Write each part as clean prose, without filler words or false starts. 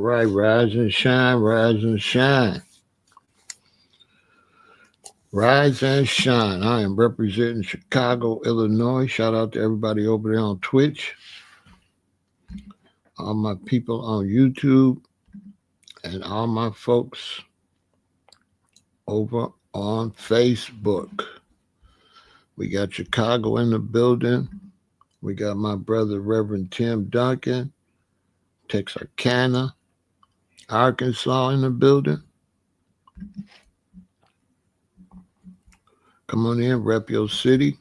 right, rise and shine, rise and shine, rise and shine. I am representing Chicago, Illinois. Shout out to everybody over there on Twitch, all my people on YouTube, and all my folks over on Facebook. We got Chicago in the building. We got my brother, Reverend Tim Duncan, Texarkana, Arkansas in the building. Come on in, rep your city.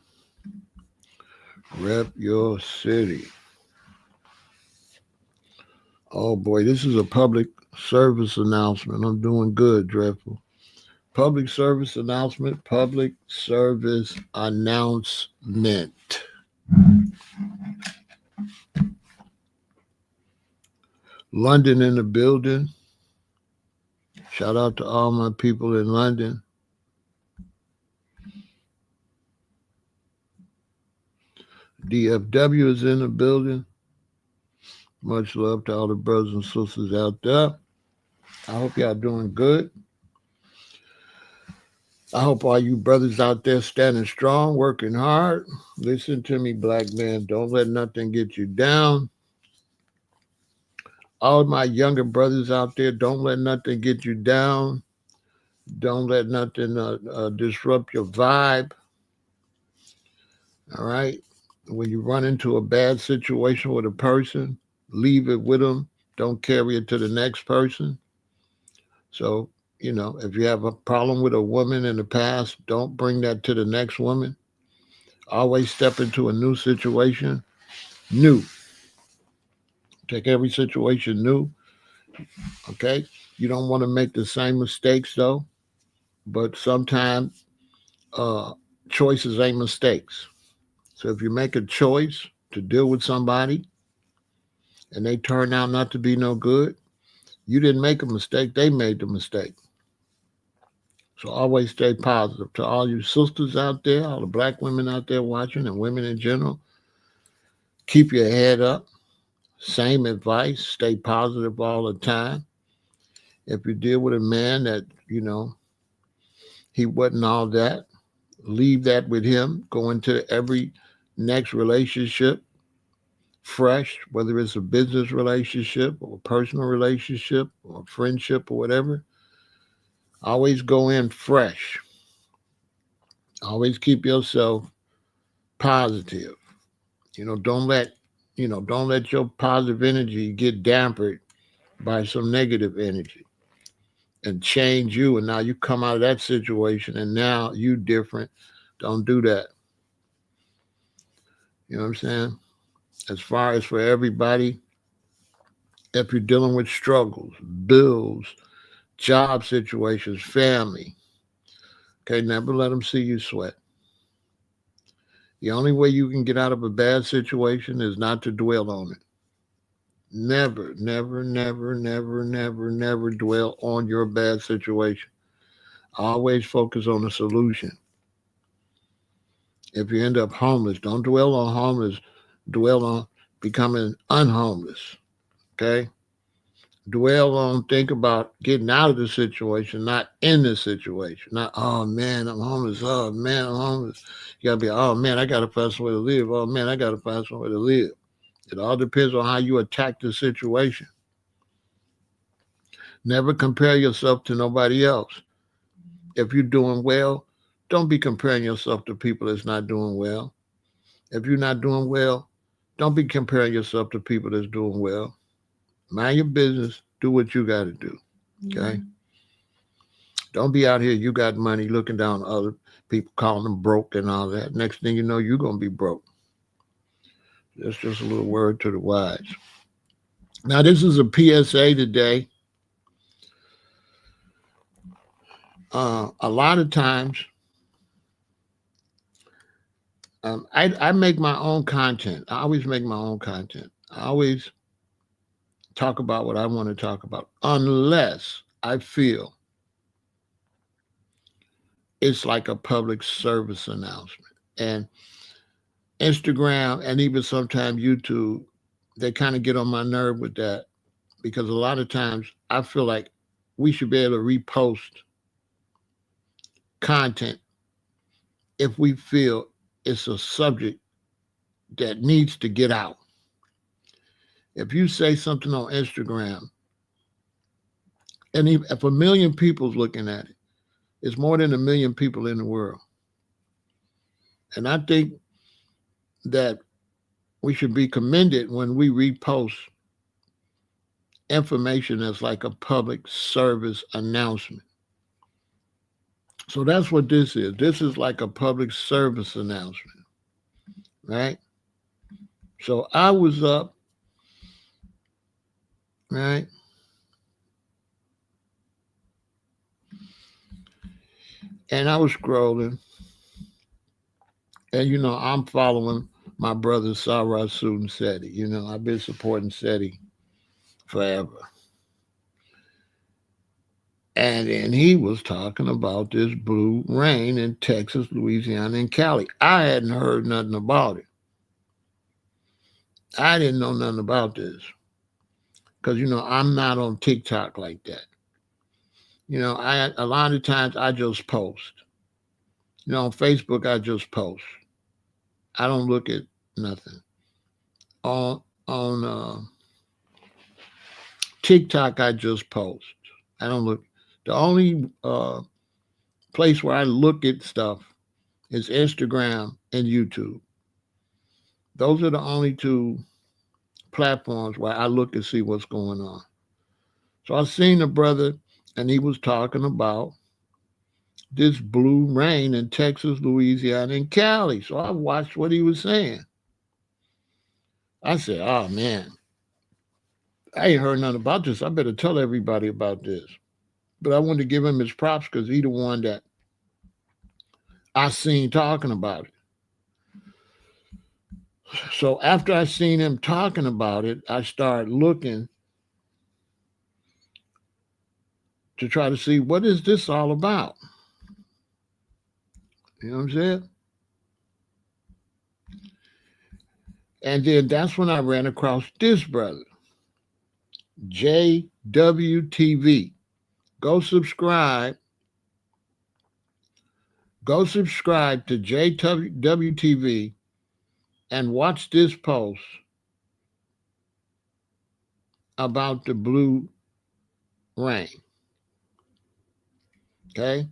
Rep your city. Oh boy, this is a public service announcement. I'm doing good, Dreadful. Public service announcement, public service announcement. London in the building. Shout out to all my people in London. DFW is in the building. Much love to all the brothers and sisters out there. I hope y'all doing good. I hope all you brothers out there standing strong, working hard. Listen to me, black man. Don't let nothing get you down. All my younger brothers out there, don't let nothing get you down. Don't let nothing disrupt your vibe. All right? When you run into a bad situation with a person, leave it with them. Don't carry it to the next person. So, if you have a problem with a woman in the past, don't bring that to the next woman. Always step into a new situation. New. Take every situation new. Okay? You don't want to make the same mistakes, though. But sometimes choices ain't mistakes. So if you make a choice to deal with somebody and they turn out not to be no good, you didn't make a mistake. They made the mistake. So always stay positive. To all you sisters out there, all the black women out there watching, and women in general, keep your head up. Same advice. Stay positive all the time. If you deal with a man that, he wasn't all that, leave that with him. Go into every next relationship fresh, whether it's a business relationship or a personal relationship or a friendship or whatever. Always go in fresh. Always keep yourself positive. Don't let your positive energy get dampened by some negative energy and change you. And now you come out of that situation and now you different. Don't do that. You know what I'm saying? As far as for everybody, if you're dealing with struggles, bills, job situations, family, okay, never let them see you sweat. The only way you can get out of a bad situation is not to dwell on it. Never, never, never, never, never, never dwell on your bad situation. Always focus on the solution. If you end up homeless, don't dwell on homeless. Dwell on becoming unhomeless. Okay? Dwell on, think about getting out of the situation, not in the situation. Not, oh man, I'm homeless. Oh man, I'm homeless. You gotta be, oh man, I gotta find somewhere to live. Oh man, I gotta find somewhere to live. It all depends on how you attack the situation. Never compare yourself to nobody else. If you're doing well, don't be comparing yourself to people that's not doing well. If you're not doing well, don't be comparing yourself to people that's doing well. Mind your business. Do what you got to do. Okay? Don't be out here, you got money, looking down on other people, calling them broke and all that. Next thing you know, you're going to be broke. That's just a little word to the wise. Now, this is a PSA today. A lot of times, I make my own content. I always make my own content. I always talk about what I want to talk about, unless I feel it's like a public service announcement. And Instagram and even sometimes YouTube, they kind of get on my nerve with that because a lot of times I feel like we should be able to repost content if we feel it's a subject that needs to get out. If you say something on Instagram, and if a million people's looking at it, it's more than a million people in the world. And I think that we should be commended when we repost information that's like a public service announcement. So that's what this is. This is like a public service announcement, right? So I was up, right? And I was scrolling, and I'm following my brother Sarah Sudan Seti. I've been supporting Seti forever. And then he was talking about this blue rain in Texas, Louisiana, and Cali. I hadn't heard nothing about it. I didn't know nothing about this because I'm not on TikTok like that. I a lot of times I just post. On Facebook I just post. I don't look at nothing. On TikTok I just post. I don't look. The only place where I look at stuff is Instagram and YouTube. Those are the only two platforms where I look and see what's going on. So I seen a brother and he was talking about this blue rain in Texas, Louisiana, and Cali. So I watched what he was saying. I said, oh man, I ain't heard nothing about this. I better tell everybody about this. But I wanted to give him his props because he the one that I seen talking about it. So after I seen him talking about it, I started looking to try to see what is this all about. You know what I'm saying? And then that's when I ran across this brother, JWTV. Go subscribe. Go subscribe to JWTV and watch this post about the blue rain. Okay?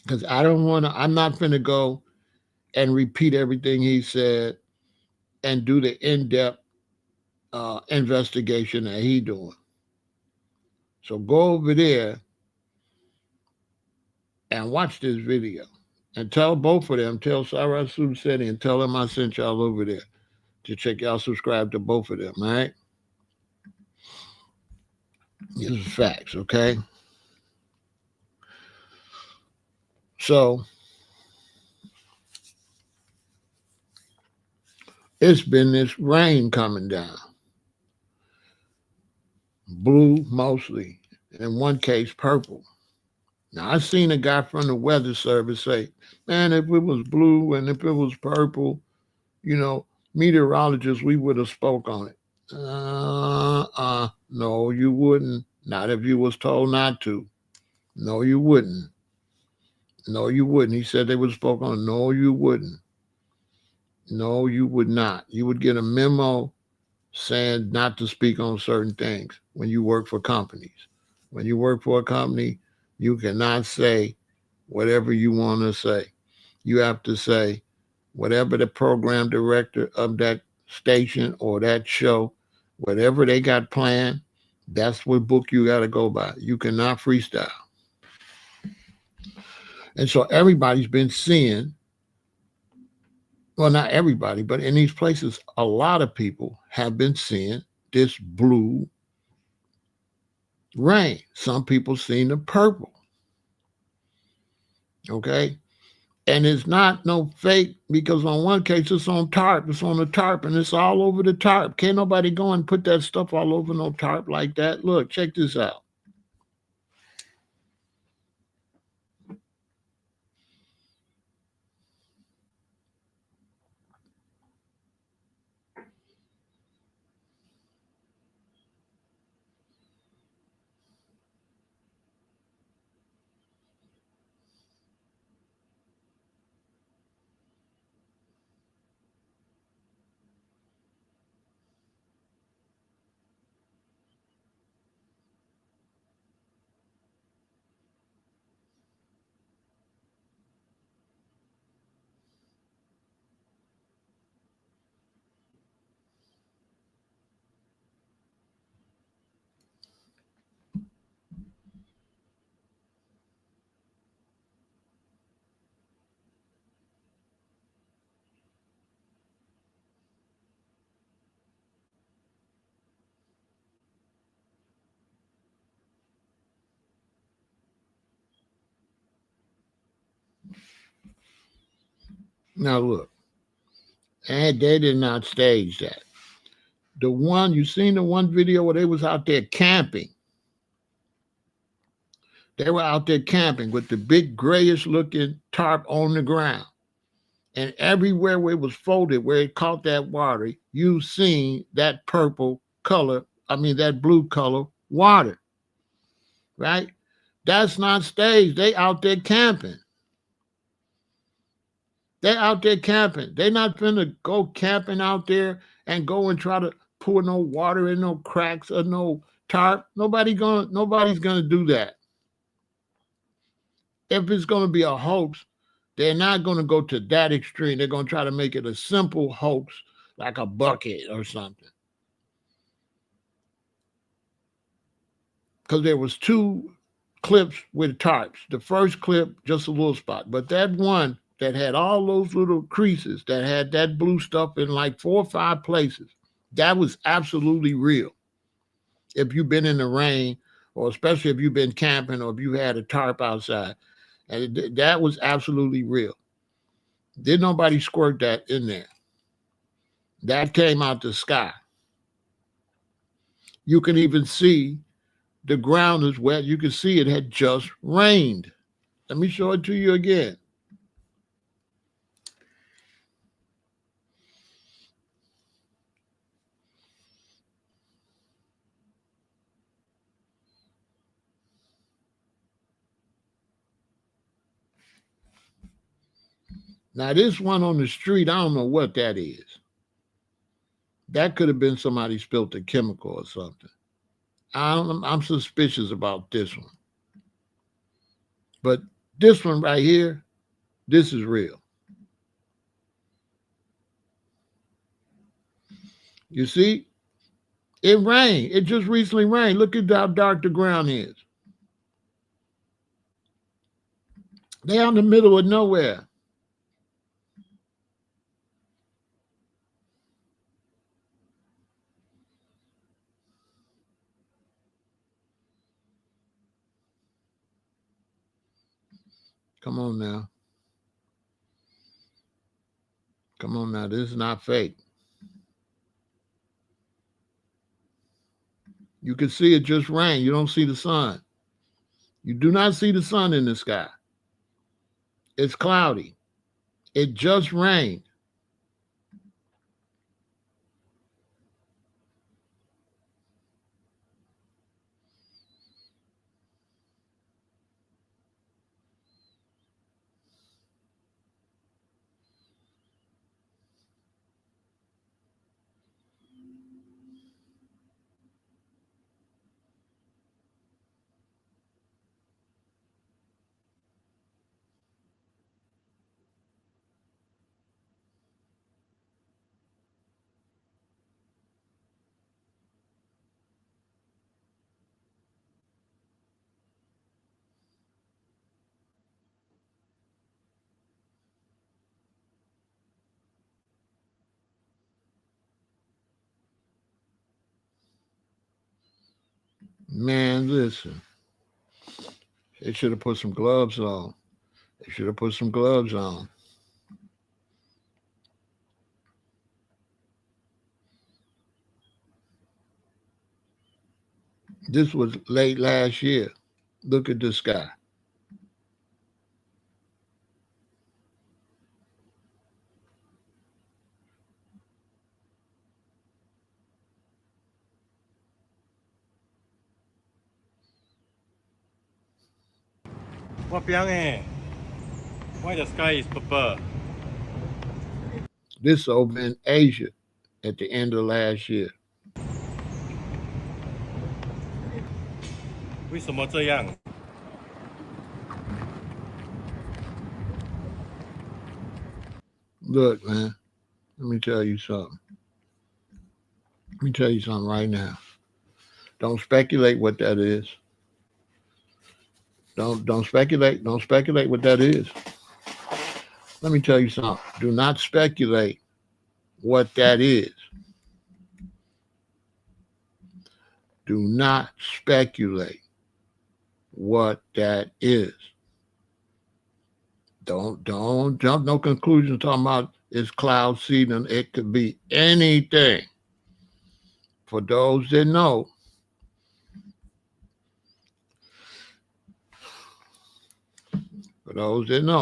Because I'm not going to go and repeat everything he said and do the in-depth investigation that he doing. So go over there and watch this video. And tell both of them, tell Sarah Sue City and tell them I sent y'all over there to check y'all subscribe to both of them, all right? These are facts, okay? So it's been this rain coming down. Blue mostly. In one case, purple. Now I seen a guy from the weather service say, man, if it was blue and if it was purple, meteorologists, we would have spoke on it. No, you wouldn't. Not if you was told not to. No, you wouldn't. No, you wouldn't. He said they would have spoke on it. No, you wouldn't. No, you would not. You would get a memo saying not to speak on certain things when you work for companies. When you work for a company, you cannot say whatever you want to say. You have to say whatever the program director of that station or that show, whatever they got planned, that's what book you got to go by. You cannot freestyle. And so everybody's been seeing, well, not everybody, but in these places, a lot of people have been seeing this blue rain. Some people seen the purple. Okay. And it's not no fake because on one case it's on tarp. It's on the tarp and it's all over the tarp. Can't nobody go and put that stuff all over no tarp like that. Look, check this out. Now look, and they did not stage that. The one you seen the one video where they was out there camping. They were out there camping with the big grayish looking tarp on the ground. And everywhere where it was folded, where it caught that water, you seen that purple color, that blue color water, right? That's not staged. They out there camping. They out there camping. They not finna go camping out there and go and try to pour no water in no cracks or no tarp. Nobody's gonna do that. If it's gonna be a hoax, they're not gonna go to that extreme. They're gonna try to make it a simple hoax, like a bucket or something. Because there was two clips with tarps. The first clip, just a little spot. But that one that had all those little creases, that had that blue stuff in like 4 or 5 places, that was absolutely real. If you've been in the rain, or especially if you've been camping, or if you had a tarp outside, and that was absolutely real. Did nobody squirt that in there? That came out the sky. You can even see the ground is wet. You can see it had just rained. Let me show it to you again. Now, this one on the street, I don't know what that is. That could have been somebody spilled a chemical or something. I'm suspicious about this one. But this one right here, this is real. You see, it rained. It just recently rained. Look at how dark the ground is. They're out in the middle of nowhere. Come on now. Come on now. This is not fake. You can see it just rained. You don't see the sun. You do not see the sun in the sky. It's cloudy. It just rained. Man, listen. They should have put some gloves on. They should have put some gloves on. This was late last year. Look at the sky. What Why the sky is purple? This over in Asia at the end of last year. 为什么这样？ Look, man, let me tell you something. Let me tell you something right now. Don't speculate what that is. Don't speculate. Don't speculate what that is. Let me tell you something. Do not speculate what that is. Do not speculate what that is. Don't jump no conclusions talking about it's cloud seeding. It could be anything. For those that know,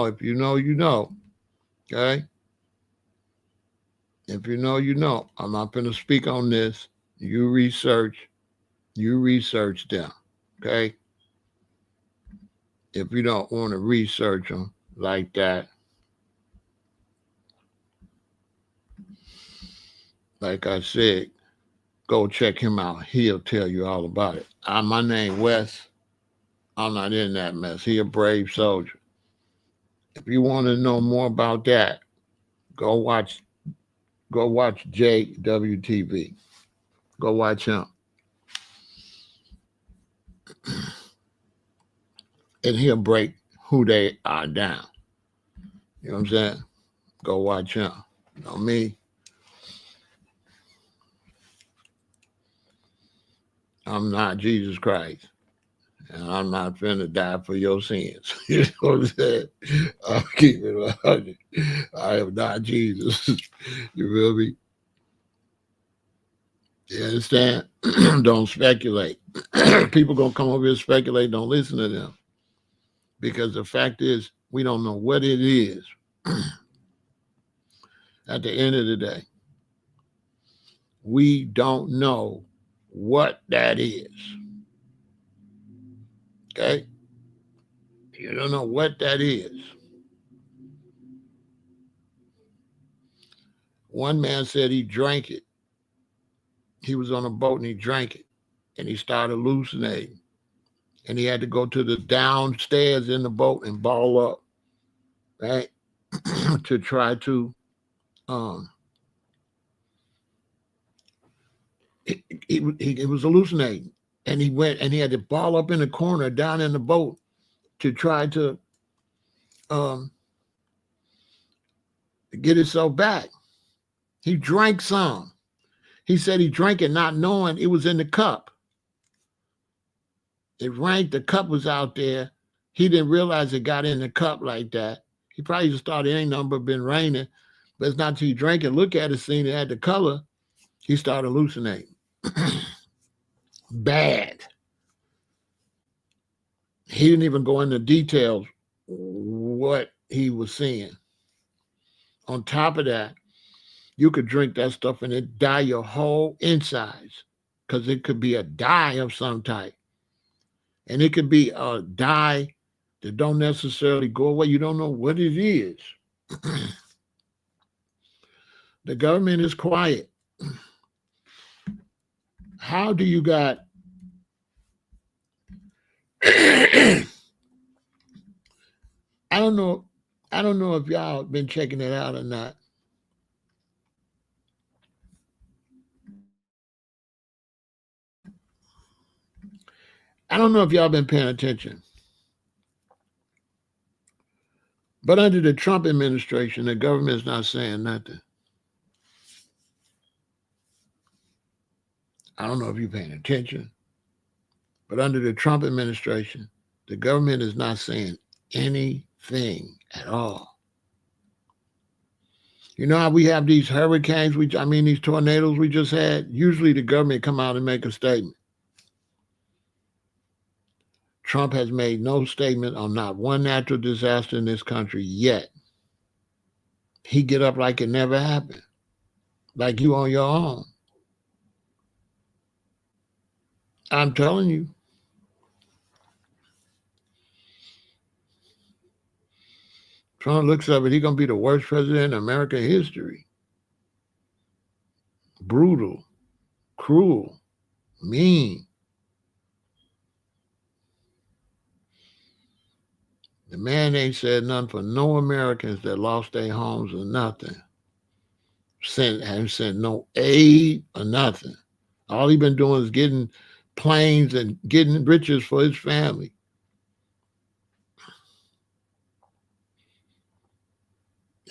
if you know, you know. Okay? If you know, you know. I'm not going to speak on this. You research them. Okay? If you don't want to research them like that, like I said, go check him out. He'll tell you all about it. My name Wes. I'm not in that mess. He a brave soldier. If you want to know more about that, go watch JWTV. Go watch him. And he'll break who they are down. You know what I'm saying? Go watch him. You know me. I'm not Jesus Christ. And I'm not finna die for your sins. You know what I'm saying? I'll keep it 100. I am not Jesus. You feel me? You understand? Don't speculate. People gonna come over here and speculate. Don't listen to them. Because the fact is, we don't know what it is. At the end of the day, we don't know what that is. Okay? You don't know what that is. One man said he drank it. He was on a boat and he drank it. And he started hallucinating. And he had to go to the downstairs in the boat and ball up, right? To try to um he was hallucinating. And he went and he had to ball up in the corner down in the boat to try to um get himself back. He drank some. He said he drank it not knowing it was in the cup. It rained, the cup was out there. He didn't realize it got in the cup like that. He probably just thought it ain't nothing but been raining. But it's not until he drank it, look at it, seen it had the color, he started hallucinating. Bad. He didn't even go into details what he was seeing. On top of that, you could drink that stuff and it dye your whole insides because it could be a dye of some type. And it could be a dye that don't necessarily go away. You don't know what it is. The government is quiet. How do you got I don't know. I don't know if y'all been checking it out or not. I don't know if y'all been paying attention. But under the Trump administration, the government is not saying nothing. I don't know if you're paying attention. But under the Trump administration, the government is not saying anything at all. You know how we have these hurricanes, these tornadoes we just had? Usually the government come out and make a statement. Trump has made no statement on not one natural disaster in this country yet. He get up like it never happened, like you on your own. I'm telling you. Trump looks up and he's going to be the worst president in American history. Brutal, cruel, mean. The man ain't said nothing for no Americans that lost their homes or nothing. Haven't sent no aid or nothing. All he been doing is getting planes and getting riches for his family.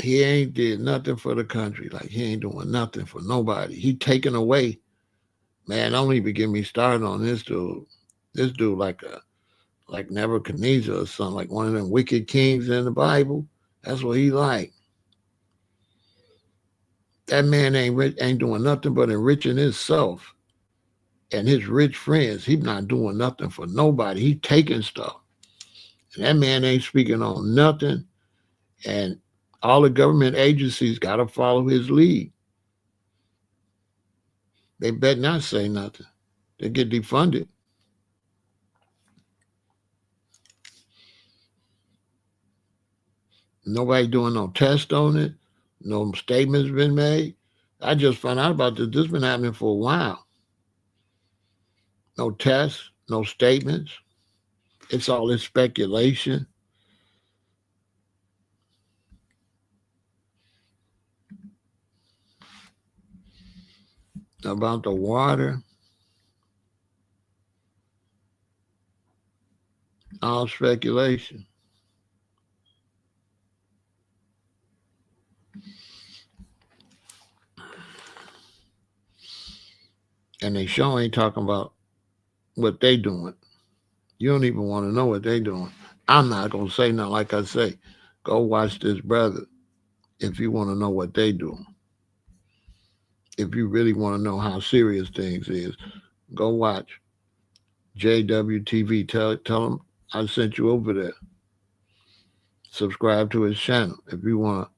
He ain't did nothing for the country. Like he ain't doing nothing for nobody. He taking away. Man, don't even get me started on this dude. This dude like Nebuchadnezzar or something, like one of them wicked kings in the Bible. That's what he like. That man ain't doing nothing but enriching himself and his rich friends. He's not doing nothing for nobody. He taking stuff. And that man ain't speaking on nothing. And all the government agencies got to follow his lead. They better not say nothing. They get defunded. Nobody doing no test on it. No statements been made. I just found out about this. This has been happening for a while. No tests, no statements. It's all in speculation. About the water. All speculation. And they sure ain't talking about what they doing. You don't even want to know what they doing. I'm not going to say nothing. Like I say, go watch this brother if you want to know what they doing. If you really want to know how serious things is, go watch JWTV. Tell him I sent you over there. Subscribe to his channel if you want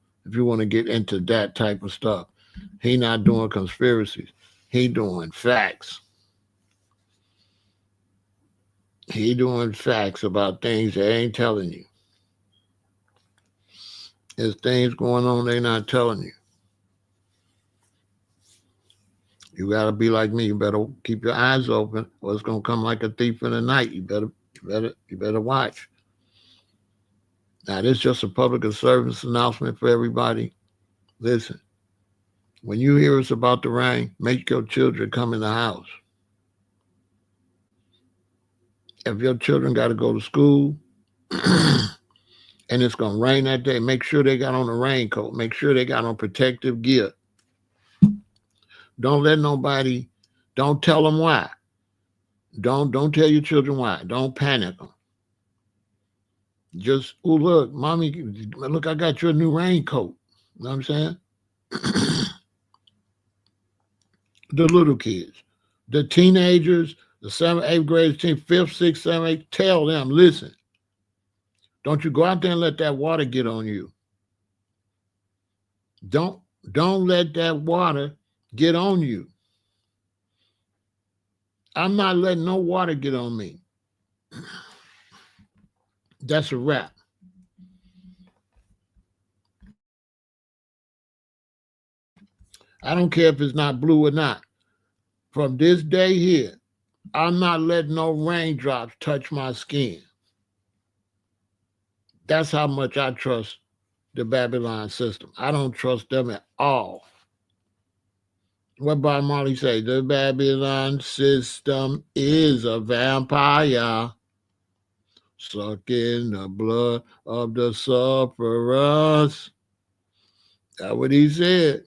to get into that type of stuff. He not doing conspiracies. He doing facts. He doing facts about things they ain't telling you. There's things going on they not telling you. You gotta be like me. You better keep your eyes open, or it's gonna come like a thief in the night. You better watch. Now, this is just a public service announcement for everybody. Listen, when you hear it's about to rain, make your children come in the house. If your children got to go to school and it's going to rain that day, make sure they got on a raincoat. Make sure they got on protective gear. Don't let nobody, don't tell them why. Don't tell your children why. Don't panic them. Just, oh, look, mommy, look, I got you a new raincoat. You know what I'm saying? The little kids, the teenagers, the 7th, 8th grade team, 5th, 6th, 7th, 8th, tell them, listen, don't you go out there and let that water get on you. Don't let that water get on you. I'm not letting no water get on me. That's a wrap. I don't care if it's not blue or not. From this day here, I'm not letting no raindrops touch my skin. That's how much I trust the Babylon system. I don't trust them at all. What Bob Marley say? The Babylon system is a vampire, sucking the blood of the sufferers. That's what he said.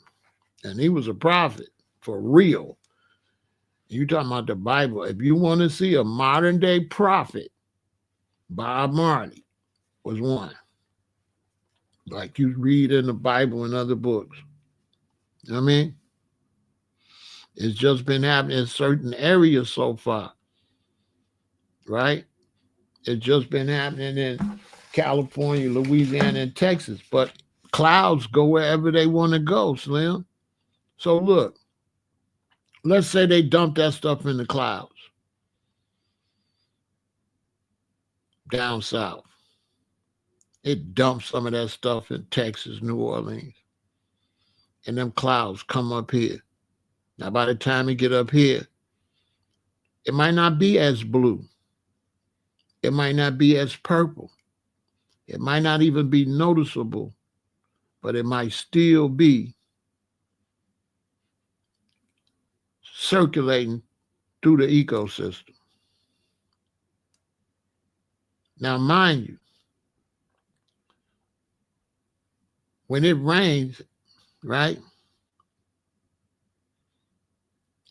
And he was a prophet, for real. You talking about the Bible. If you want to see a modern day prophet, Bob Marley was one. Like you read in the Bible and other books. You know what I mean? It's just been happening in certain areas so far. Right? It's just been happening in California, Louisiana, and Texas. But clouds go wherever they want to go, Slim. So look, let's say they dump that stuff in the clouds down south. It dumps some of that stuff in Texas, New Orleans. And them clouds come up here. Now, by the time it get up here, it might not be as blue. It might not be as purple. It might not even be noticeable, but it might still be circulating through the ecosystem. Now, mind you, when it rains, right,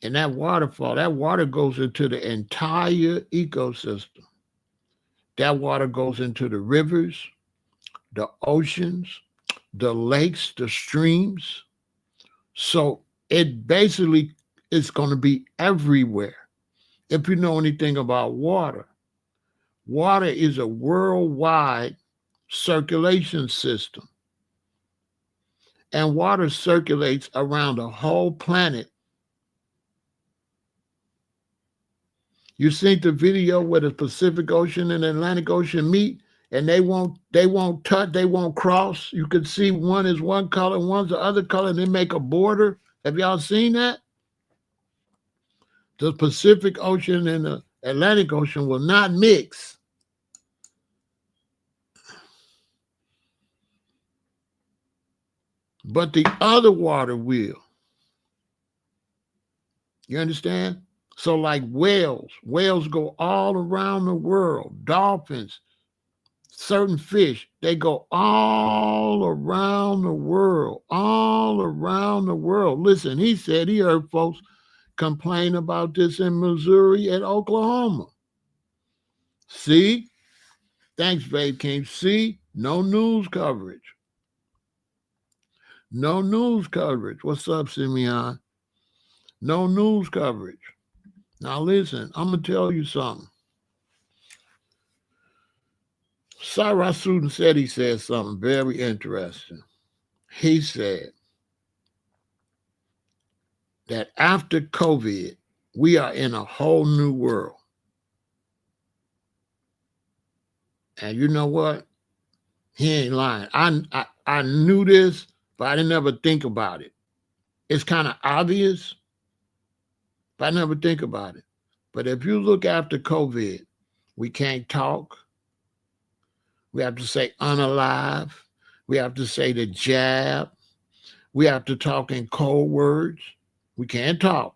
and that waterfall, that water goes into the entire ecosystem. That water goes into the rivers, the oceans, the lakes, the streams. So it basically is going to be everywhere. If you know anything about water, water is a worldwide circulation system. And water circulates around the whole planet. You seen the video where the Pacific Ocean and the Atlantic Ocean meet, and they won't touch, they won't cross. You can see one is one color, one's the other color, and they make a border. Have y'all seen that? The Pacific Ocean and the Atlantic Ocean will not mix. But the other water will. You understand? So like whales go all around the world. Dolphins, certain fish, they go all around the world, all around the world. Listen, he said he heard folks complain about this in Missouri and Oklahoma. See? Thanks, Babe King. See? No news coverage. No news coverage. What's up, Simeon? No news coverage. Now listen, I'm going to tell you something. Cyrus Suden said he said something very interesting. He said that after COVID, we are in a whole new world. And you know what? He ain't lying. I knew this, but I didn't ever think about it. It's kind of obvious, but I never think about it. But if you look after COVID, we can't talk. We have to say unalive. We have to say the jab. We have to talk in code words. We can't talk.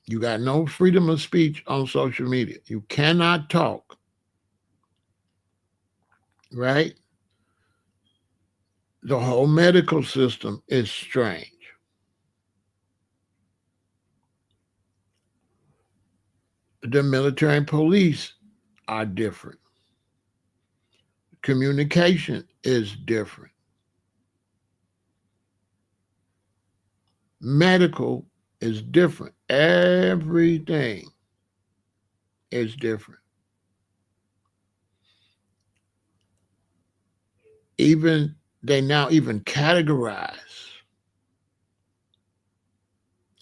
You got no freedom of speech on social media. You cannot talk. Right? The whole medical system is strange. The military and police are different. Communication is different. Medical is different. Everything is different. Even they now even categorize.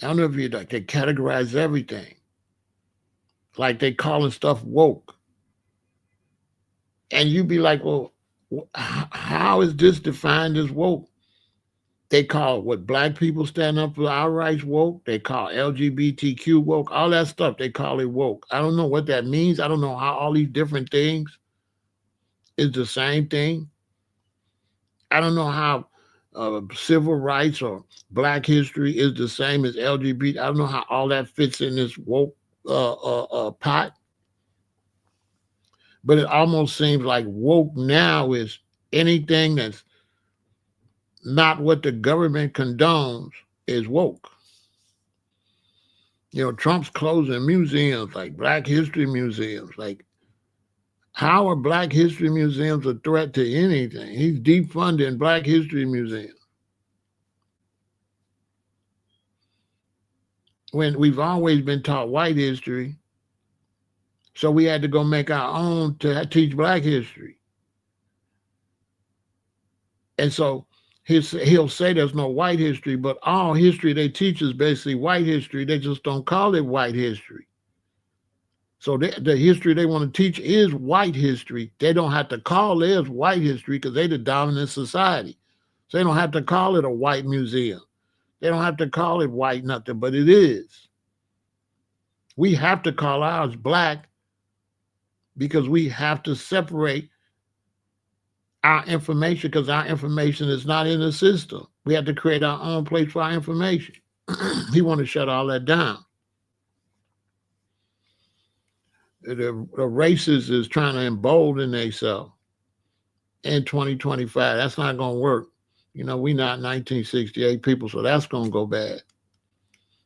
I don't know if you like, they categorize everything. Like they calling stuff woke. And you be like, well, how is this defined as woke? They call what black people stand up for our rights woke. They call LGBTQ woke. All that stuff, they call it woke. I don't know what that means. I don't know how all these different things is the same thing. I don't know how civil rights or black history is the same as LGBT. I don't know how all that fits in this woke pot. But it almost seems like woke now is anything that's not what the government condones is woke. You know, Trump's closing museums like Black History museums. Like, how are Black History museums a threat to anything? He's defunding Black History museums. When we've always been taught white history, so we had to go make our own to teach Black history. And so he'll say there's no white history, but all history they teach is basically white history. They just don't call it white history. So the history they want to teach is white history. They don't have to call theirs white history because they're the dominant society. So they don't have to call it a white museum. They don't have to call it white nothing, but it is. We have to call ours black because we have to separate our information because our information is not in the system. We have to create our own place for our information. He want to shut all that down. The racists is trying to embolden themselves in 2025. That's not going to work. You know, we not 1968 people, so that's going to go bad.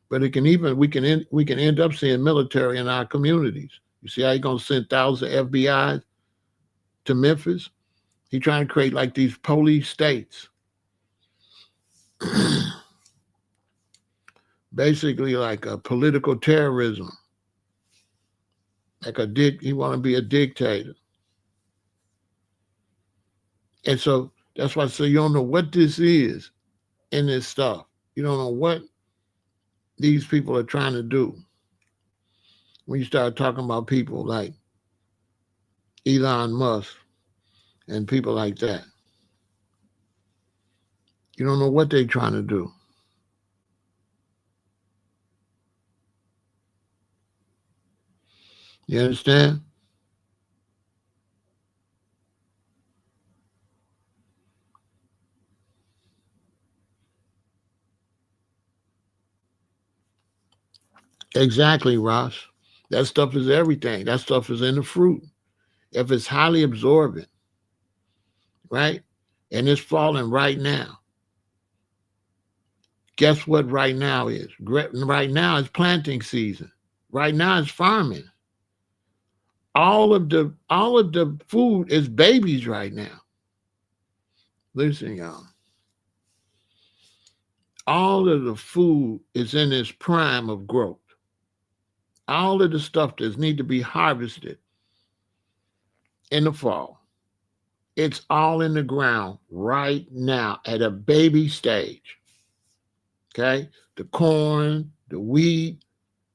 But it can even we can end up seeing military in our communities. You see how you're going to send thousands of FBI's? to Memphis. He's trying to create like these police states. Basically like a political terrorism. Like he want to be a dictator. And so that's why I say you don't know what this is in this stuff. You don't know what these people are trying to do. When you start talking about people like Elon Musk and people like that, you don't know what they're trying to do. You understand? Exactly, Ross. That stuff is everything. That stuff is in the fruit. If it's highly absorbent, right? And it's falling right now. Guess what right now is? Right now is planting season. Right now is farming. All of the food is babies right now. Listen, y'all. All of the food is in its prime of growth. All of the stuff that need to be harvested in the fall, it's all in the ground right now at a baby stage. Okay? The corn, the wheat,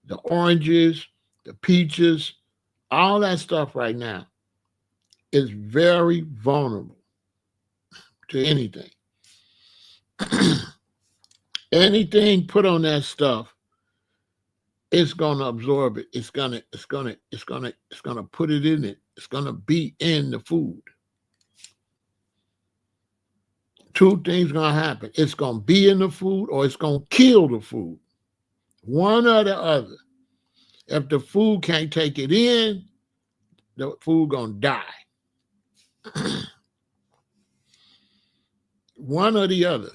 the oranges, the peaches, all that stuff right now is very vulnerable to anything. Anything put on that stuff, it's gonna absorb it. It's gonna put it in it. It's gonna be in the food. Two things gonna happen. It's gonna be in the food or it's gonna kill the food. One or the other. If the food can't take it in, the food gonna die. One or the other.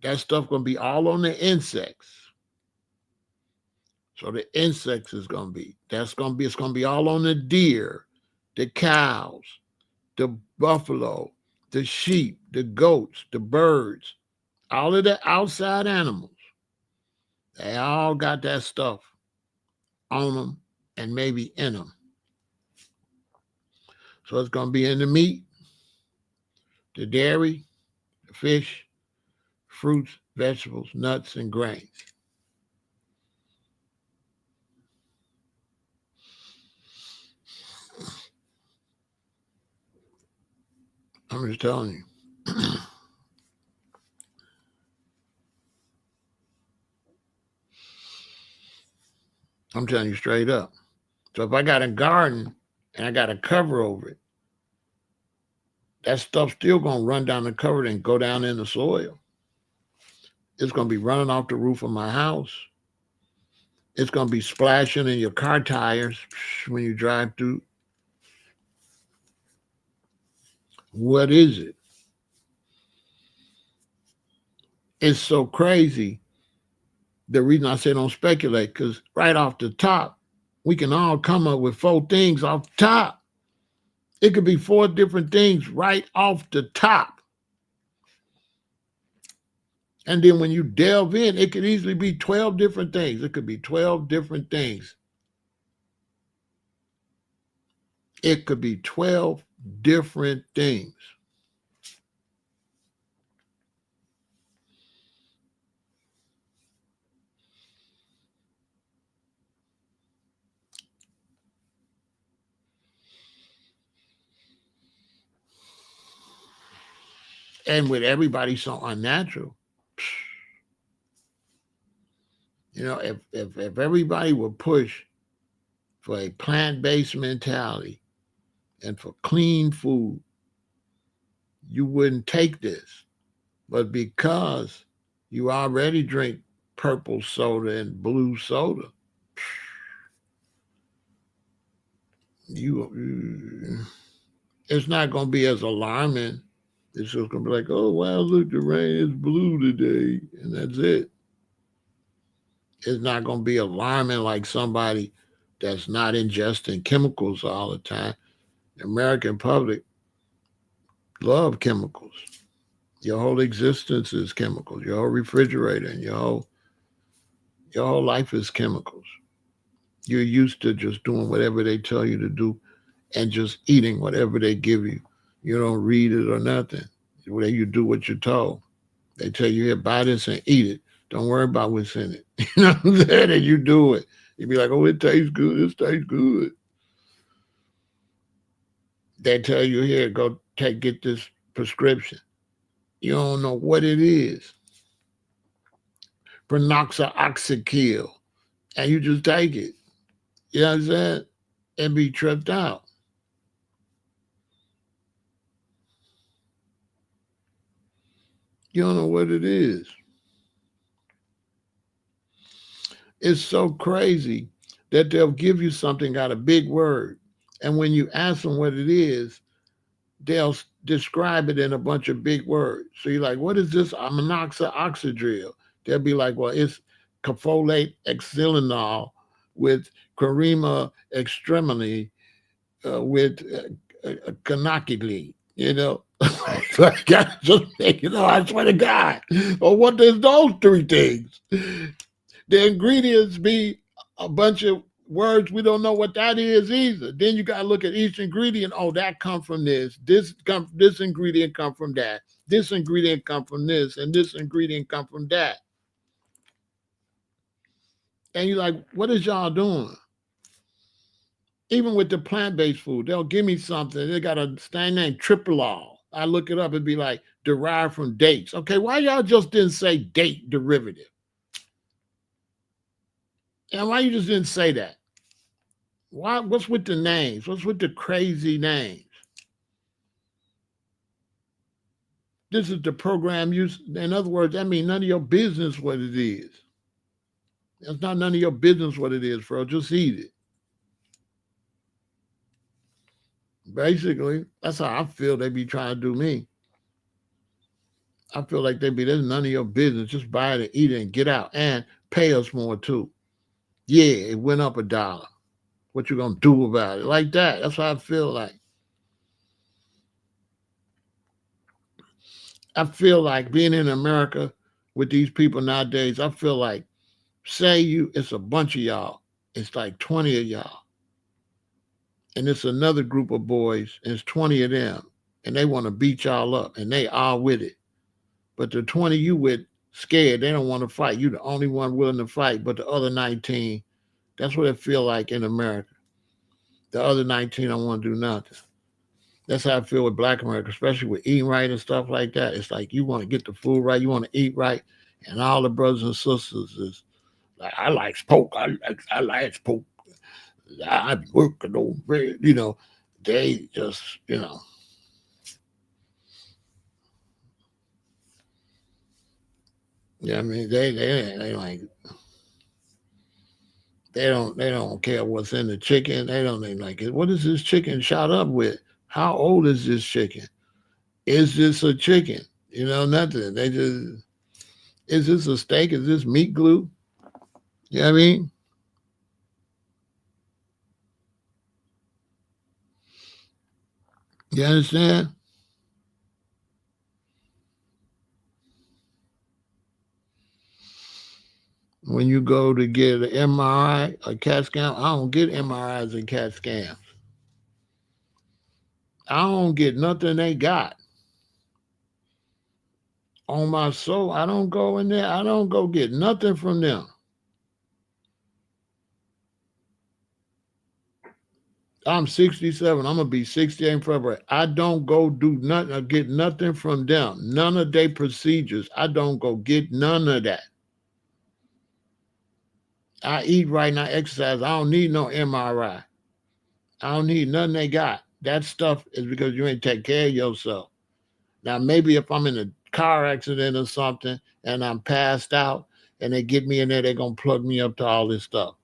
That stuff gonna be all on the insects. So the insects is gonna be. It's gonna be all on the deer, the cows, the buffalo, the sheep, the goats, the birds, all of the outside animals. They all got that stuff on them and maybe in them. So it's gonna be in the meat, the dairy, the fish, fruits, vegetables, nuts, and grains. I'm just telling you. I'm telling you straight up. So if I got a garden and I got a cover over it, that stuff's still gonna run down the cover and go down in the soil. It's gonna be running off the roof of my house. It's gonna be splashing in your car tires when you drive through. What is it? It's so crazy. The reason I say don't speculate, because right off the top, we can all come up with 4 things off the top. It could be 4 different things right off the top. And then when you delve in, it could easily be 12 different things. It could be 12 different things. It could be 12 different things. And with everybody so unnatural, if everybody would push for a plant-based mentality and for clean food, you wouldn't take this. But because you already drink purple soda and blue soda, it's not going to be as alarming. It's just going to be like, oh, wow, look, the rain is blue today, and that's it. It's not going to be alarming like somebody that's not ingesting chemicals all the time. The American public love chemicals. Your whole existence is chemicals. Your whole refrigerator and your whole life is chemicals. You're used to just doing whatever they tell you to do and just eating whatever they give you. You don't read it or nothing. You do what you're told. They tell you, here, buy this and eat it. Don't worry about what's in it. You know what I'm saying? And you do it. You be like, oh, it tastes good. It tastes good. They tell you, here, go get this prescription. You don't know what it is. Prenoxoxykill. And you just take it. You know what I'm saying? And be tripped out. You don't know what it is. It's so crazy that they'll give you something got a big word. And when you ask them what it is, they'll describe it in a bunch of big words. So you're like, what is this monoxoxydril? They'll be like, well, it's cafolate xylenol with Carima extremely with canacicline, you know. So I got just make it up, I swear to God. Or what is those three things? The ingredients be a bunch of words we don't know what that is either. Then you got to look at each ingredient. Oh, that come from this. This ingredient come from that. This ingredient come from this, and this ingredient come from that. And you're like, what is y'all doing? Even with the plant-based food, they'll give me something. They got a thing named triple. I look it up and be like, derived from dates. Okay, why y'all just didn't say date derivative? And why you just didn't say that? Why? What's with the names? What's with the crazy names? This is the program use. In other words, that means none of your business what it is. It's not none of your business what it is, bro. Just eat it. Basically, that's how I feel they be trying to do me. I feel like they be, there's none of your business. Just buy it and eat it and get out and pay us more too. Yeah, it went up $1. What you gonna do about it? Like that. That's how I feel like. I feel like being in America with these people nowadays, I feel like, say it's a bunch of y'all. It's like 20 of y'all. And it's another group of boys, and it's 20 of them. And they want to beat y'all up, and they are with it. But the 20 you with scared, they don't want to fight. You the only one willing to fight, but the other 19, that's what it feel like in America. The other 19 don't want to do nothing. That's how I feel with Black America, especially with eating right and stuff like that. It's like you want to get the food right, you want to eat right, and all the brothers and sisters is like, I like poke, I like poke. I'm working over it, They just, yeah. I mean, they like they don't care what's in the chicken. They don't even like it. What is this chicken shot up with? How old is this chicken? Is this a chicken? Nothing. They just, is this a steak? Is this meat glue? You know what I mean? You understand? When you go to get an MRI, a CAT scan, I don't get MRIs and CAT scans. I don't get nothing they got. On my soul, I don't go in there. I don't go get nothing from them. I'm 67. I'm gonna be 68 in February. I don't go do nothing or get nothing from them. None of their procedures. I don't go get none of that. I eat right and I exercise. I don't need no MRI. I don't need nothing they got. That stuff is because you ain't take care of yourself. Now maybe if I'm in a car accident or something and I'm passed out and they get me in there, they're gonna plug me up to all this stuff.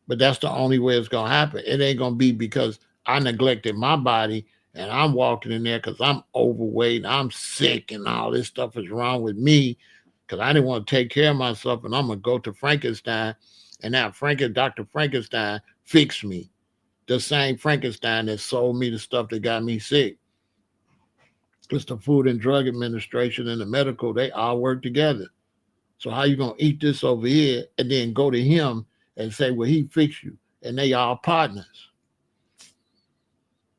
But that's the only way it's gonna happen. It ain't gonna be because I neglected my body and I'm walking in there because I'm overweight, and I'm sick, and all this stuff is wrong with me because I didn't want to take care of myself, and I'm gonna go to Frankenstein, and now Dr. Frankenstein fix me. the same Frankenstein that sold me the stuff that got me sick. It's the Food and Drug Administration and the medical, they all work together. So how you gonna eat this over here and then go to him and say, well, he fixed you, and they all partners?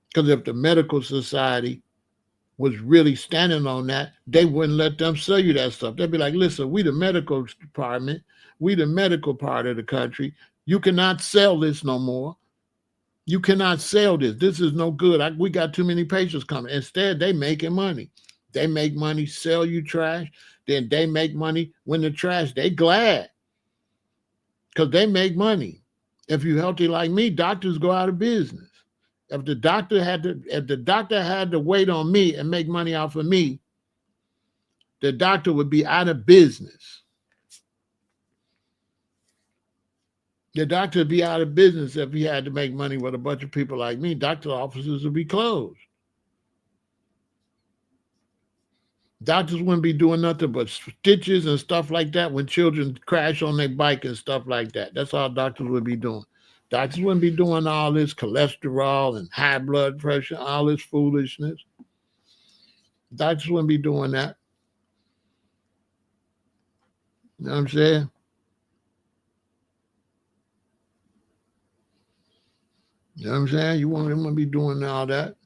Because if the medical society was really standing on that, they wouldn't let them sell you that stuff. They'd be like, listen, we the medical department, we the medical part of the country. You cannot sell this no more. You cannot sell this. This is no good. We got too many patients coming. Instead, they making money. They make money, sell you trash. Then they make money when the trash, they glad because they make money. If you're healthy like me, doctors go out of business. If the doctor had to wait on me and make money off of me, the doctor would be out of business. The doctor would be out of business if he had to make money with a bunch of people like me. Doctor offices would be closed. Doctors wouldn't be doing nothing but stitches and stuff like that when children crash on their bike and stuff like that. That's all doctors would be doing. Doctors wouldn't be doing all this cholesterol and high blood pressure, all this foolishness. Doctors wouldn't be doing that. You know what I'm saying? You know what I'm saying? You wouldn't be doing all that.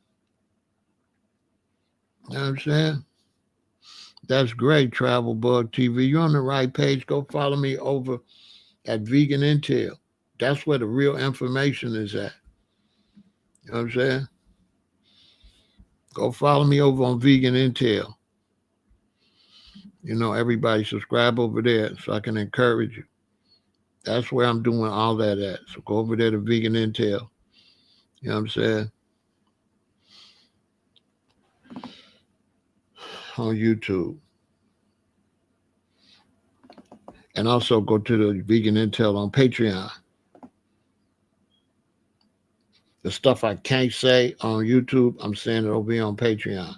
You know what I'm saying? That's great, Travel Bug TV. You're on the right page. Go follow me over at Vegan Intel. That's where the real information is at. You know what I'm saying? Go follow me over on Vegan Intel. You know, everybody subscribe over there so I can encourage you. That's where I'm doing all that at. So go over there to Vegan Intel. You know what I'm saying? On YouTube. And also go to the Vegan Intel on Patreon. The stuff I can't say on YouTube, I'm saying it over here on Patreon.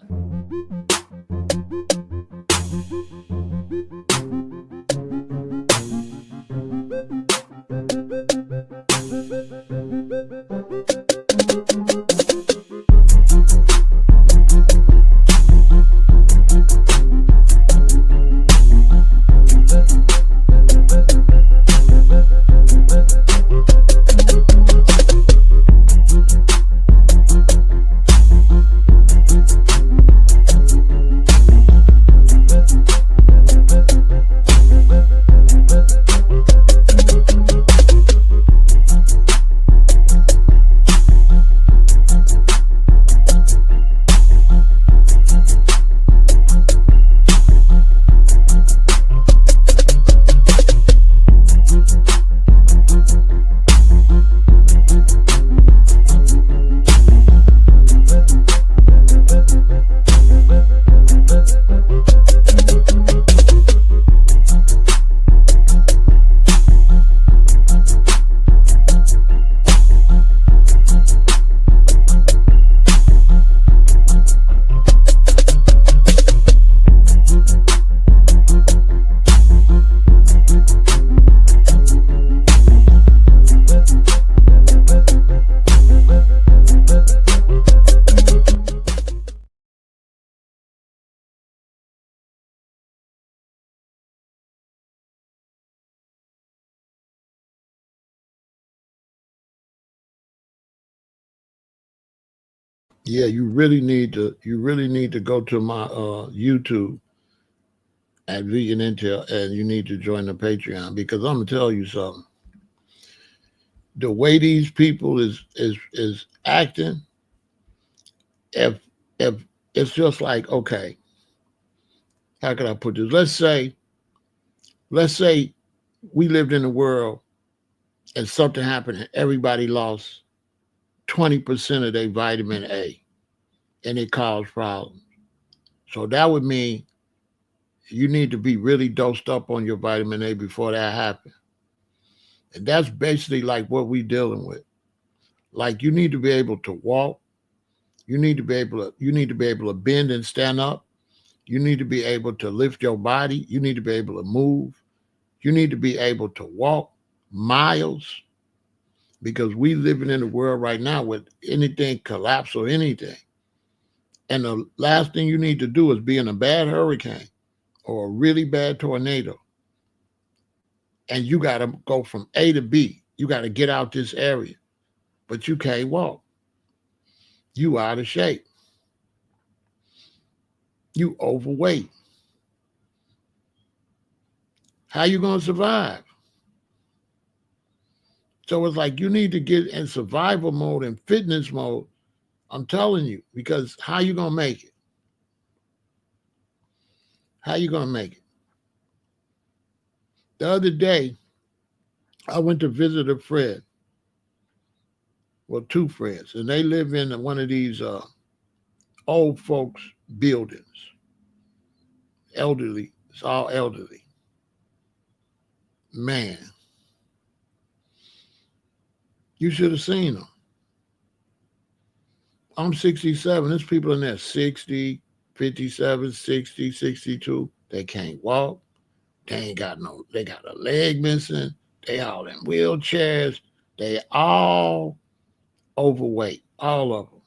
Yeah, you really need to go to my YouTube at Vegan Intel, and you need to join the Patreon, because I'm gonna tell you something. The way these people is acting, if it's just like, okay, how can I put this? Let's say we lived in a world and something happened and everybody lost 20% of their vitamin A and it caused problems. So that would mean you need to be really dosed up on your vitamin A before that happens. And that's basically like what we're dealing with. Like, you need to be able to walk. You need to be able to bend and stand up. You need to be able to lift your body. You need to be able to move. You need to be able to walk miles because we living in a world right now with anything collapse or anything. And the last thing you need to do is be in a bad hurricane or a really bad tornado. And you got to go from A to B. You got to get out this area, but you can't walk. You out of shape. You overweight. How you going to survive? So it's like you need to get in survival mode and fitness mode. I'm telling you, because how you going to make it? How you going to make it? The other day, I went to visit a friend, well, two friends, and they live in one of these old folks buildings, elderly. It's all elderly. Man, you should have seen them. I'm 67. There's people in there 60, 57, 60, 62. They can't walk. They ain't got no, they got a leg missing. They all in wheelchairs. They all overweight. All of them.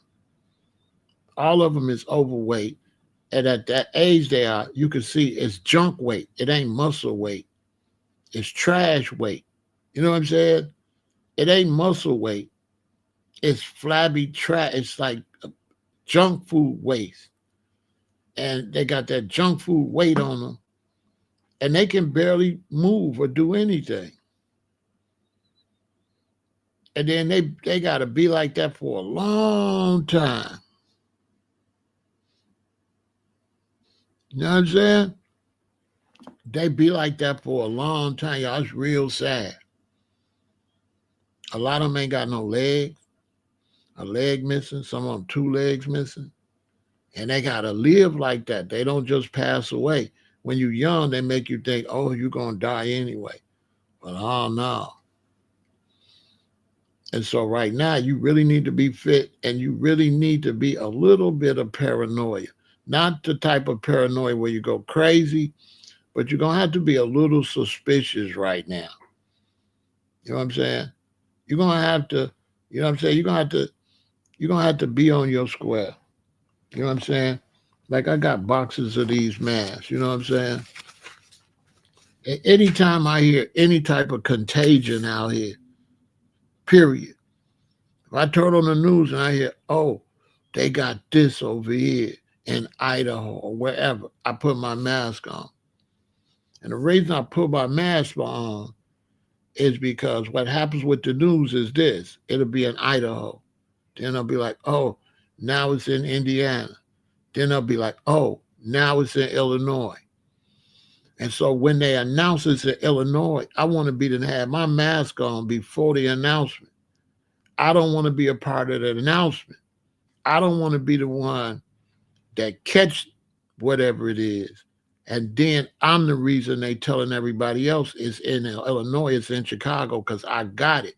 All of them is overweight. And at that age they are, you can see it's junk weight. It ain't muscle weight. It's trash weight. You know what I'm saying? It ain't muscle weight. It's flabby trash. It's like junk food waste. And they got that junk food weight on them. And they can barely move or do anything. And then they got to be like that for a long time. You know what I'm saying? They be like that for a long time. Y'all, it's real sad. A lot of them ain't got no legs, a leg missing, some of them two legs missing. And they got to live like that. They don't just pass away. When you're young, they make you think, oh, you're going to die anyway. But oh, no. And so right now, you really need to be fit and you really need to be a little bit of paranoia. Not the type of paranoia where you go crazy, but you're going to have to be a little suspicious right now. You know what I'm saying? You're going to have to, you know what I'm saying? You're going to have to be on your square. You know what I'm saying? Like I got boxes of these masks. You know what I'm saying? Anytime I hear any type of contagion out here, period. If I turn on the news and I hear, oh, they got this over here in Idaho or wherever, I put my mask on. And the reason I put my mask on is because what happens with the news is this. It'll be in Idaho. Then I'll be like, oh, now it's in Indiana. Then I'll be like, oh, now it's in Illinois. And so when they announce it's in Illinois, I want to be to have my mask on before the announcement. I don't want to be a part of the announcement. I don't want to be the one that catch whatever it is. And then I'm the reason they telling everybody else it's in Illinois, it's in Chicago, because I got it.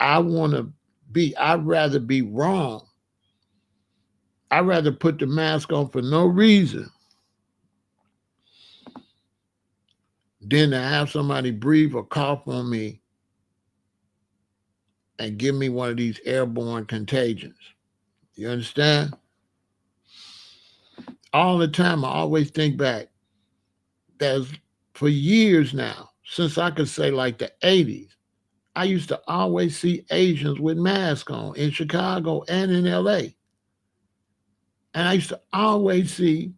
I'd rather be wrong. I'd rather put the mask on for no reason than to have somebody breathe or cough on me and give me one of these airborne contagions. You understand? All the time, I always think back that for years now, since I could say like the 80s, I used to always see Asians with masks on in Chicago and in LA. And I used to always see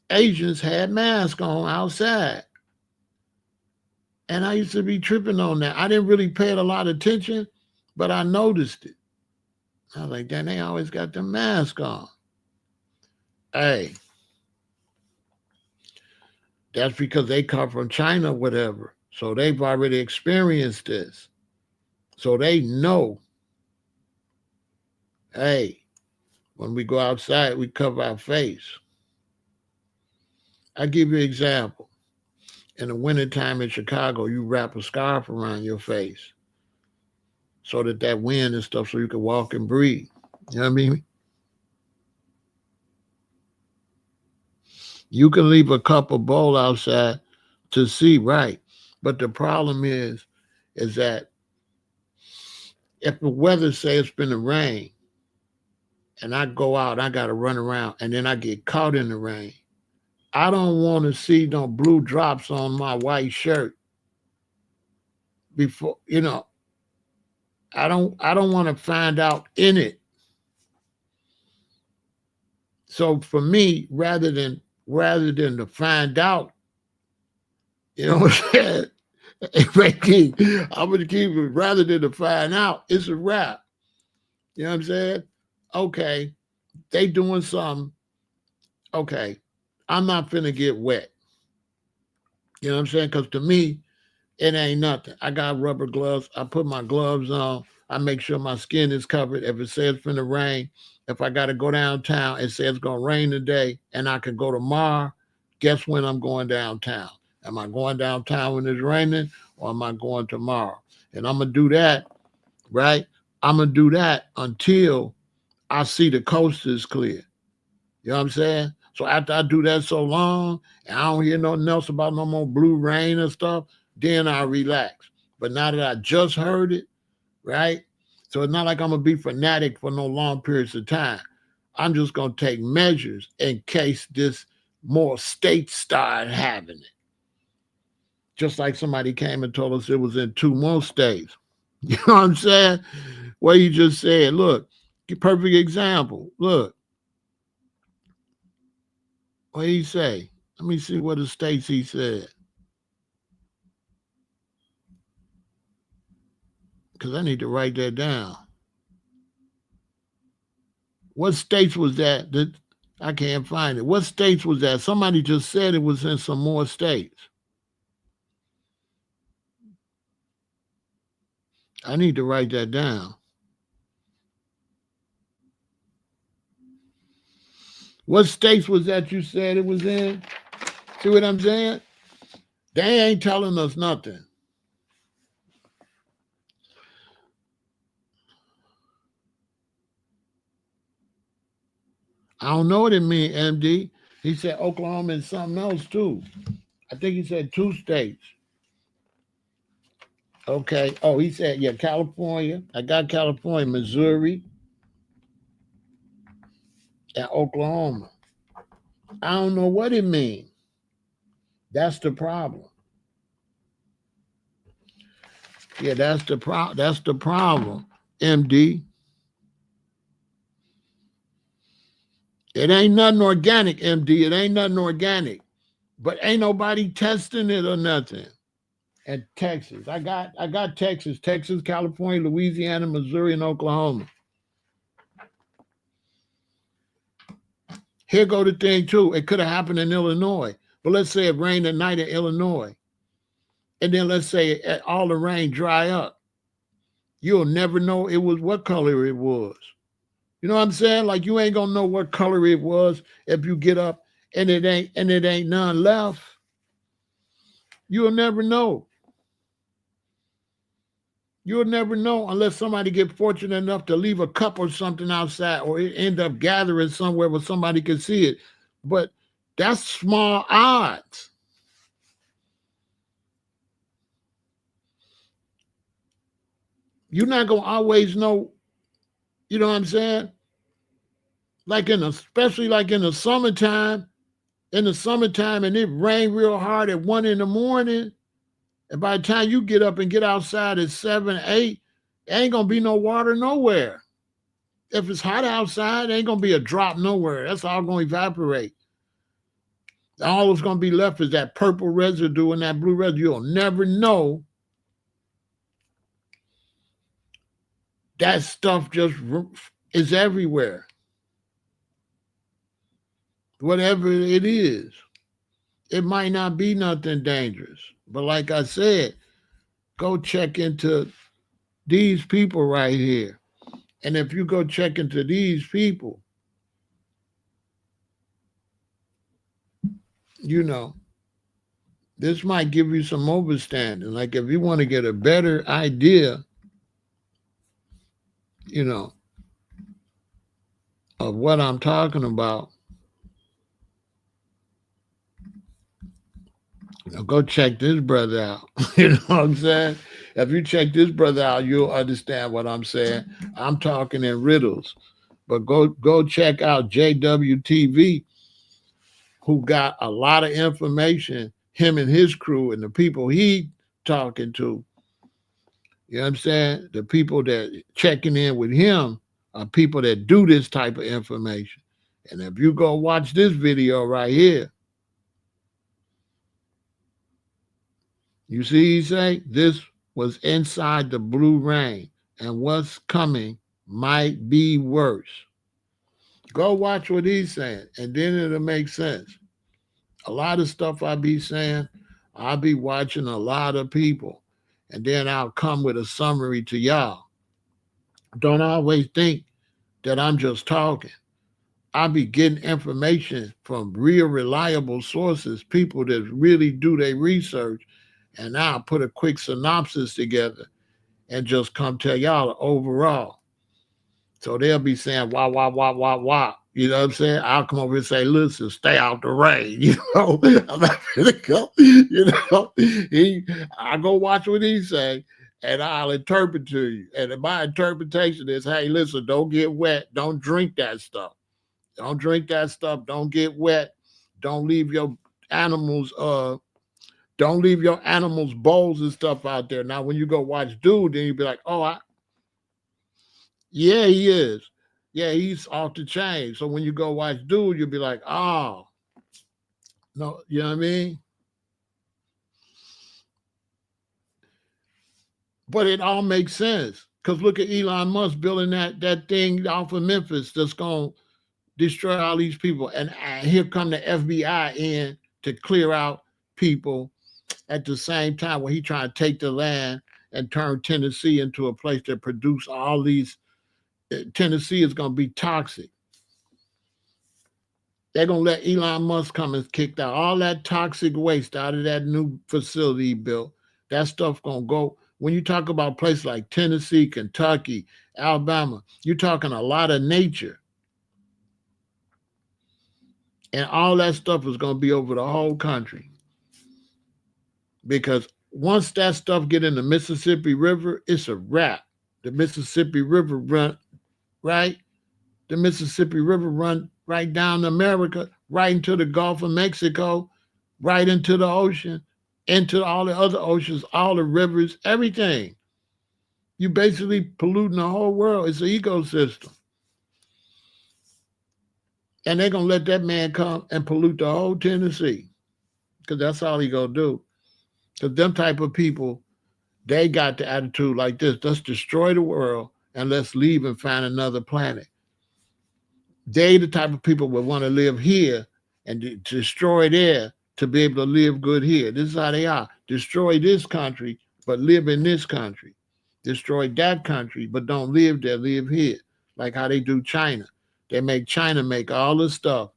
Asians had masks on outside. And I used to be tripping on that. I didn't really pay it a lot of attention, but I noticed it. I was like, damn, they always got the mask on. Hey, that's because they come from China, whatever. So they've already experienced this. So they know, hey, when we go outside, we cover our face. I give you an example. In the wintertime in Chicago, you wrap a scarf around your face so that wind and stuff, so you can walk and breathe. You know what I mean? You can leave a cup of bowl outside to see, right? But the problem is that If the weather say it's been a rain and I go out, I got to run around and then I get caught in the rain. I don't want to see no blue drops on my white shirt before, I don't want to find out in it. So for me, rather than to find out, what I'm saying? I'm gonna keep it rather than to find out. It's a wrap. You know what I'm saying? Okay, they doing something. Okay, I'm not finna get wet. You know what I'm saying? Because to me, it ain't nothing. I got rubber gloves. I put my gloves on. I make sure my skin is covered. If it says it's finna rain, if I got to go downtown, it says it's gonna rain today, and I can go tomorrow. Guess when I'm going downtown? Am I going downtown when it's raining, or am I going tomorrow? And I'm gonna do that, right? I'm gonna do that until I see the coast is clear. You know what I'm saying? So after I do that so long and I don't hear nothing else about no more blue rain and stuff, then I relax. But now that I just heard it, right? So it's not like I'm gonna be fanatic for no long periods of time. I'm just gonna take measures in case this more states start having it. Just like somebody came and told us it was in two more states. You know what I'm saying? What you just said, look, perfect example. Look, what did he say? Let me see what the states he said. Because I need to write that down. What states was that? That I can't find it. What states was that? Somebody just said it was in some more states. I need to write that down. What states was that you said it was in? See what I'm saying? They ain't telling us nothing. I don't know what it means, MD. He said Oklahoma and something else too. I think he said two states. Okay. Oh, he said, yeah, California. I got California, Missouri, and Oklahoma. I don't know what it means. That's the problem. Yeah, that's the problem. MD. It ain't nothing organic, MD. It ain't nothing organic. But ain't nobody testing it or nothing. And Texas. I got Texas, California, Louisiana, Missouri, and Oklahoma. Here go the thing too. It could have happened in Illinois. But let's say it rained at night in Illinois. And then let's say all the rain dry up. You'll never know it was what color it was. You know what I'm saying? Like you ain't gonna know what color it was if you get up and it ain't none left. You'll never know. You'll never know unless somebody get fortunate enough to leave a cup or something outside or it end up gathering somewhere where somebody can see it. But that's small odds. You're not gonna always know, you know what I'm saying? Like especially like in the summertime and it rained real hard at 1 in the morning. And by the time you get up and get outside at 7, 8, ain't gonna be no water nowhere. If it's hot outside, ain't gonna be a drop nowhere. That's all gonna evaporate. All that's gonna be left is that purple residue and that blue residue. You'll never know that stuff just is everywhere. Whatever it is, it might not be nothing dangerous. But like I said, go check into these people right here. And if you go check into these people, you know, this might give you some overstanding. Like if you want to get a better idea, you know, of what I'm talking about, go check this brother out. You know what I'm saying? If you check this brother out, you'll understand what I'm saying. I'm talking in riddles. But go check out JWTV, who got a lot of information, him and his crew and the people he talking to. You know what I'm saying? The people that checking in with him are people that do this type of information. And if you go watch this video right here, you see he say this was inside the blue rain, and what's coming might be worse. Go watch what he's saying, and then it'll make sense. A lot of stuff I be saying, I'll be watching a lot of people, and then I'll come with a summary to y'all. Don't always think that I'm just talking. I'll be getting information from real reliable sources, people that really do their research, and I'll put a quick synopsis together and just come tell y'all overall. So they'll be saying, wah, wah, wah, wah, wah. You know what I'm saying? I'll come over and say, listen, stay out the rain. You know, I'm not gonna go. You know, I go watch what he say, and I'll interpret to you. And my interpretation is, hey, listen, don't get wet. Don't drink that stuff. Don't drink that stuff. Don't get wet. Don't leave your animals, don't leave your animals' bowls and stuff out there. Now, when you go watch dude, then you be like, oh, yeah, he is. Yeah, he's off the chain. So when you go watch dude, you'll be like, oh, no, you know what I mean? But it all makes sense. Because look at Elon Musk building that thing off of Memphis that's going to destroy all these people. And here come the FBI in to clear out people at the same time when he trying to take the land and turn Tennessee into a place that produce all these. Tennessee is going to be toxic. They're going to let Elon Musk come and kick out all that toxic waste out of that new facility he built. That stuff going to go. When you talk about places like Tennessee, Kentucky, Alabama, you're talking a lot of nature. And all that stuff is going to be over the whole country. Because once that stuff get in the Mississippi River, it's a wrap. The Mississippi River run, right? The Mississippi River run right down to America, right into the Gulf of Mexico, right into the ocean, into all the other oceans, all the rivers, everything. You basically polluting the whole world. It's an ecosystem. And they're going to let that man come and pollute the whole Tennessee because that's all he going to do. Because them type of people, they got the attitude like this: let's destroy the world and let's leave and find another planet. They the type of people would want to live here and destroy there to be able to live good here. This is how they are. Destroy this country, but live in this country. Destroy that country, but don't live there, live here. Like how they do China. They make China make all this stuff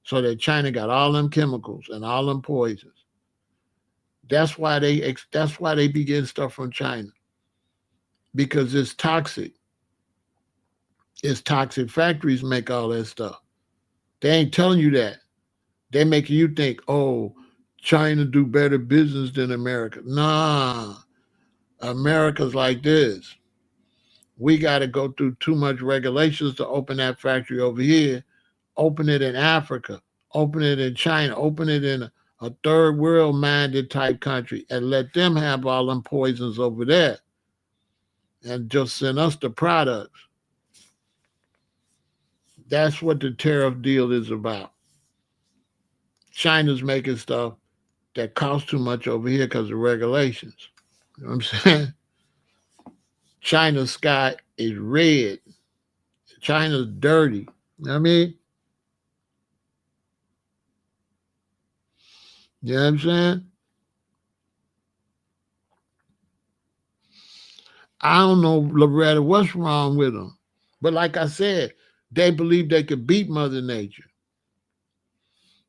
so that China got all them chemicals and all them poisons. That's why they begin stuff from China. Because it's toxic. It's toxic factories make all that stuff. They ain't telling you that. They making you think, oh, China do better business than America. Nah, America's like this. We got to go through too much regulations to open that factory over here. Open it in Africa. Open it in China. Open it in a third world minded type country and let them have all them poisons over there and just send us the products. That's what the tariff deal is about. China's making stuff that costs too much over here because of regulations. You know what I'm saying? China's sky is red. China's dirty. You know what I mean? You know what I'm saying? I don't know, Loretta, what's wrong with them. But like I said, they believe they could beat Mother Nature.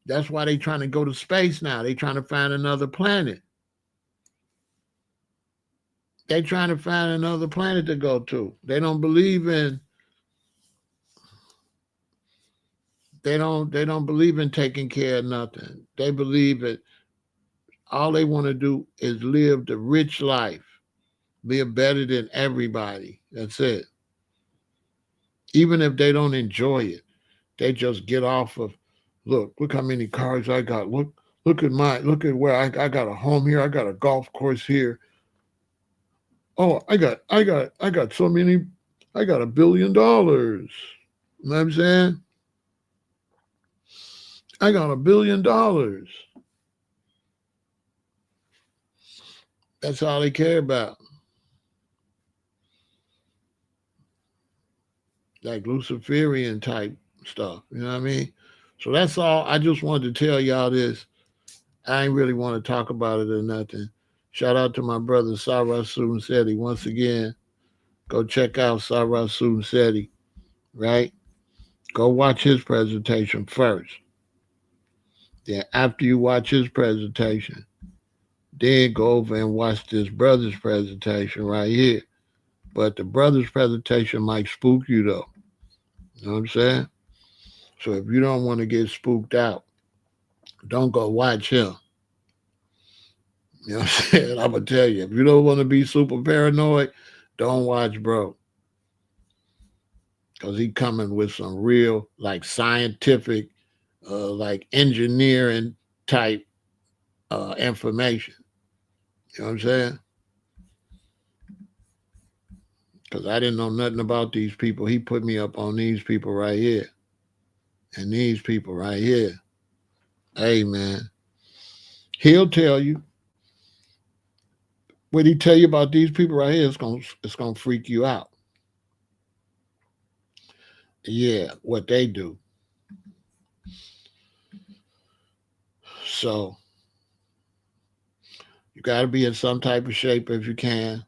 That's why they trying to go to space now. They trying to find another planet. They trying to find another planet to go to. They don't believe in they don't believe in taking care of nothing. They believe that all they want to do is live the rich life. Be better than everybody. That's it. Even if they don't enjoy it, they just get off of, look how many cars I got. Look at where I got a home here. I got a golf course here. Oh, I got so many. I got $1 billion. You know what I'm saying? I got $1 billion. That's all they care about. Like Luciferian type stuff. You know what I mean? So that's all. I just wanted to tell y'all this. I ain't really want to talk about it or nothing. Shout out to my brother Sarah Seti. Once again, go check out Sarah Seti, right? Go watch his presentation first. Then after you watch his presentation, then go over and watch this brother's presentation right here. But the brother's presentation might spook you though. You know what I'm saying? So if you don't want to get spooked out, don't go watch him. You know what I'm saying? I'm gonna tell you, if you don't want to be super paranoid, don't watch bro. Cause he coming with some real like scientific, like engineering type information. You know what I'm saying? Because I didn't know nothing about these people. He put me up on these people right here. And these people right here. Hey, man. He'll tell you. What he tell you about these people right here, it's gonna freak you out. Yeah, what they do. So you got to be in some type of shape if you can.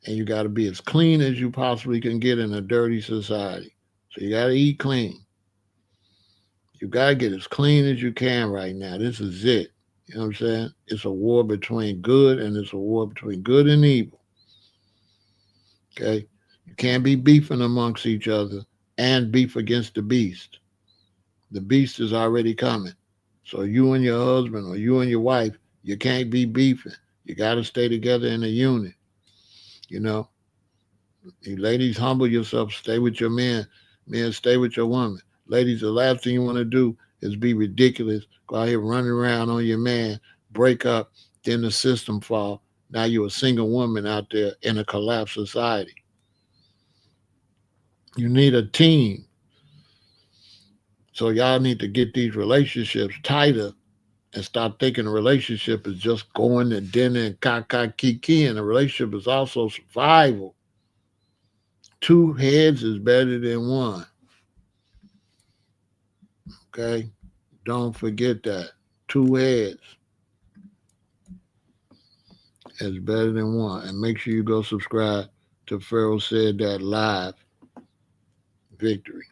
And you got to be as clean as you possibly can get in a dirty society. So you got to eat clean. You got to get as clean as you can right now. This is it. You know what I'm saying? It's a war between good and it's a war between good and evil. Okay? You can't be beefing amongst each other and beef against the beast. The beast is already coming. So you and your husband or you and your wife, you can't be beefing. You got to stay together in a unit. You know, you ladies, humble yourself. Stay with your men. Men, stay with your woman. Ladies, the last thing you want to do is be ridiculous. Go out here running around on your man, break up, then the system fall. Now you're a single woman out there in a collapsed society. You need a team. So y'all need to get these relationships tighter and stop thinking a relationship is just going to dinner and kiki. And a relationship is also survival. Two heads is better than one. Okay? Don't forget that. Two heads is better than one. And make sure you go subscribe to Pharaoh Said That Live. Victory.